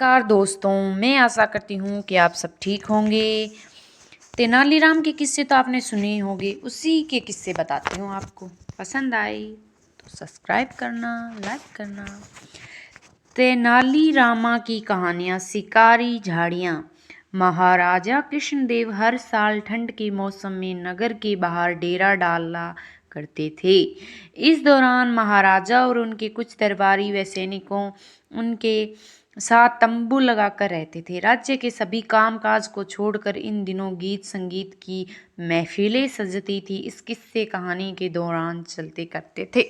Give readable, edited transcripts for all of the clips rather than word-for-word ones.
नमस्कार दोस्तों, मैं आशा करती हूँ कि आप सब ठीक होंगे। तेनालीराम के किस्से तो आपने सुने ही होंगे, उसी के किस्से बताती हूँ आपको। पसंद आए तो सब्सक्राइब करना, लाइक करना। तेनालीरामा की कहानियाँ। शिकारी झाड़ियाँ। महाराजा कृष्णदेव हर साल ठंड के मौसम में नगर के बाहर डेरा डाला करते थे। इस दौरान महाराजा और उनके कुछ दरबारी व सैनिकों उनके साथ तंबू लगाकर रहते थे। राज्य के सभी कामकाज को छोड़कर इन दिनों गीत संगीत की महफिलें सजती थी। इस किस्से कहानी के दौरान चलते करते थे।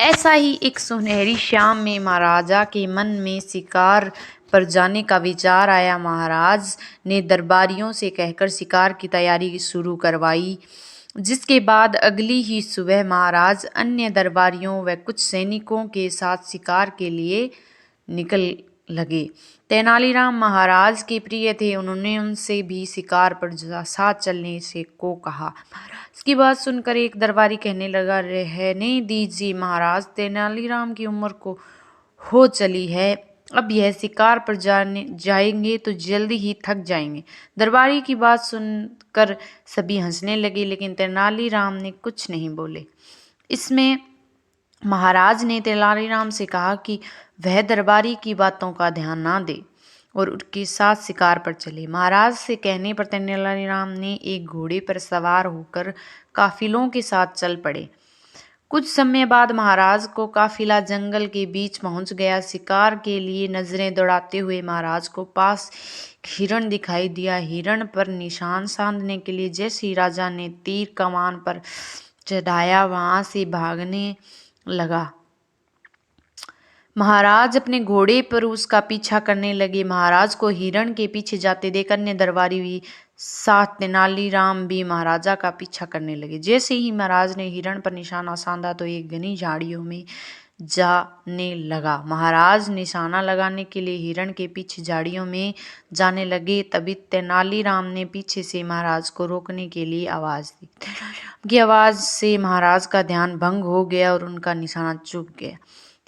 ऐसा ही एक सुनहरी शाम में महाराजा के मन में शिकार पर जाने का विचार आया। महाराज ने दरबारियों से कहकर शिकार की तैयारी शुरू करवाई, जिसके बाद अगली ही सुबह महाराज अन्य दरबारियों व कुछ सैनिकों के साथ शिकार के लिए निकल लगे। तेनालीराम महाराज के प्रिय थे, उन्होंने उनसे भी शिकार पर साथ चलने से को कहा। महाराज की बात सुनकर एक दरबारी कहने लगा, रहने दीजिए महाराज, तेनालीराम की उम्र को हो चली है, अब यह शिकार पर जाएंगे तो जल्दी ही थक जाएंगे। दरबारी की बात सुनकर सभी हंसने लगे, लेकिन तेनालीराम ने कुछ नहीं बोले। इसमें महाराज ने तेनालीराम से कहा कि वह दरबारी की बातों का ध्यान ना दे और उनके साथ शिकार पर चले। महाराज से कहने पर तेनालीराम ने एक घोड़े पर सवार होकर काफिलों के साथ चल पड़े। कुछ समय बाद महाराज को काफिला जंगल के बीच पहुंच गया। शिकार के लिए नजरें दौड़ाते हुए महाराज को पास हिरण दिखाई दिया। हिरण पर निशान साधने के लिए जैसे ही राजा ने तीर कमान पर चढ़ाया, वहां से भागने लगा। महाराज अपने घोड़े पर उसका पीछा करने लगे। महाराज को हिरण के पीछे जाते देख अन्य दरबारी भी साथ तेनालीराम भी महाराजा का पीछा करने लगे। जैसे ही महाराज ने हिरण पर निशाना साधा तो एक घनी झाड़ियों में जाने लगा। महाराज निशाना लगाने के लिए हिरण के पीछे झाड़ियों में जाने लगे, तभी तेनालीराम ने पीछे से महाराज को रोकने के लिए आवाज दी। तेनालीराम की आवाज से महाराज का ध्यान भंग हो गया और उनका निशाना चूक गया।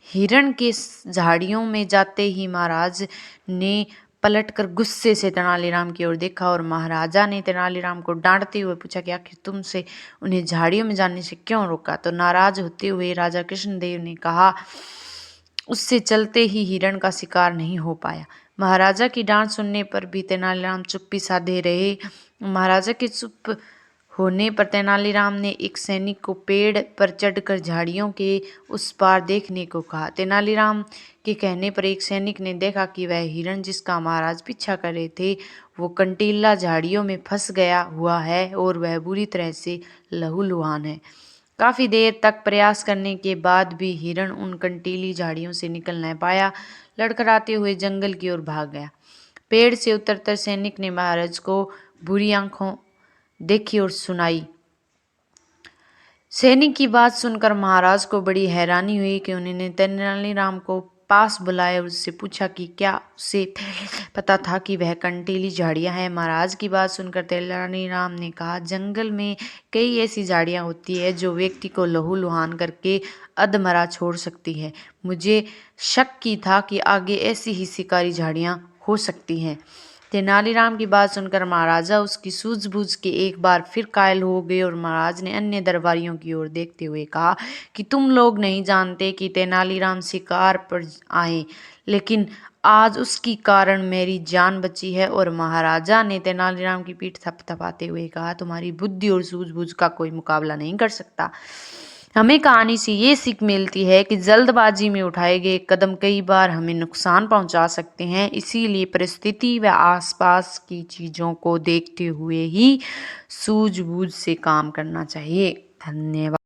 हिरण के झाड़ियों में जाते ही महाराज ने पलटकर गुस्से से तेनालीराम की ओर देखा और महाराजा ने तेनालीराम को डांटते हुए पूछा कि आखिर तुमसे उन्हें झाड़ियों में जाने से क्यों रोका। तो नाराज होते हुए राजा कृष्णदेव ने कहा, उससे चलते ही हिरण का शिकार नहीं हो पाया। महाराजा की डांट सुनने पर भी तेनालीराम चुप्पी साधे रहे। महाराजा के चुप होने पर तेनालीराम ने एक सैनिक को पेड़ पर चढ़कर झाड़ियों के उस पार देखने को कहा। तेनालीराम के कहने पर एक सैनिक ने देखा कि वह हिरण जिसका महाराज पीछा कर रहे थे वो कंटीला झाड़ियों में फंस गया हुआ है और वह बुरी तरह से लहूलुहान है। काफी देर तक प्रयास करने के बाद भी हिरण उन कंटीली झाड़ियों से निकल न पाया। लड़खड़ाते हुए जंगल की ओर भाग गया। पेड़ से उतरकर सैनिक ने महाराज को बुरी आंखों देखी और सुनाई। सैनिक की बात सुनकर महाराज को बड़ी हैरानी हुई कि उन्होंने तेनालीराम को पास बुलाया और उससे पूछा कि क्या उसे पहले पता था कि वह कंटीली झाड़ियां हैं। महाराज की बात सुनकर तेनालीराम ने कहा, जंगल में कई ऐसी झाड़ियां होती है जो व्यक्ति को लहूलुहान करके अधमरा छोड़ सकती है। मुझे शक की था कि आगे ऐसी ही शिकारी झाड़ियां हो सकती हैं। तेनालीराम की बात सुनकर महाराजा उसकी सूझबूझ के एक बार फिर कायल हो गए और महाराज ने अन्य दरबारियों की ओर देखते हुए कहा कि तुम लोग नहीं जानते कि तेनालीराम शिकार पर आए, लेकिन आज उसकी कारण मेरी जान बची है। और महाराजा ने तेनालीराम की पीठ थपथपाते हुए कहा, तुम्हारी बुद्धि और सूझबूझ का कोई मुकाबला नहीं कर सकता। हमें कहानी से ये सीख मिलती है कि जल्दबाजी में उठाए गए कदम कई बार हमें नुकसान पहुंचा सकते हैं, इसीलिए परिस्थिति व आसपास की चीज़ों को देखते हुए ही सूझबूझ से काम करना चाहिए। धन्यवाद।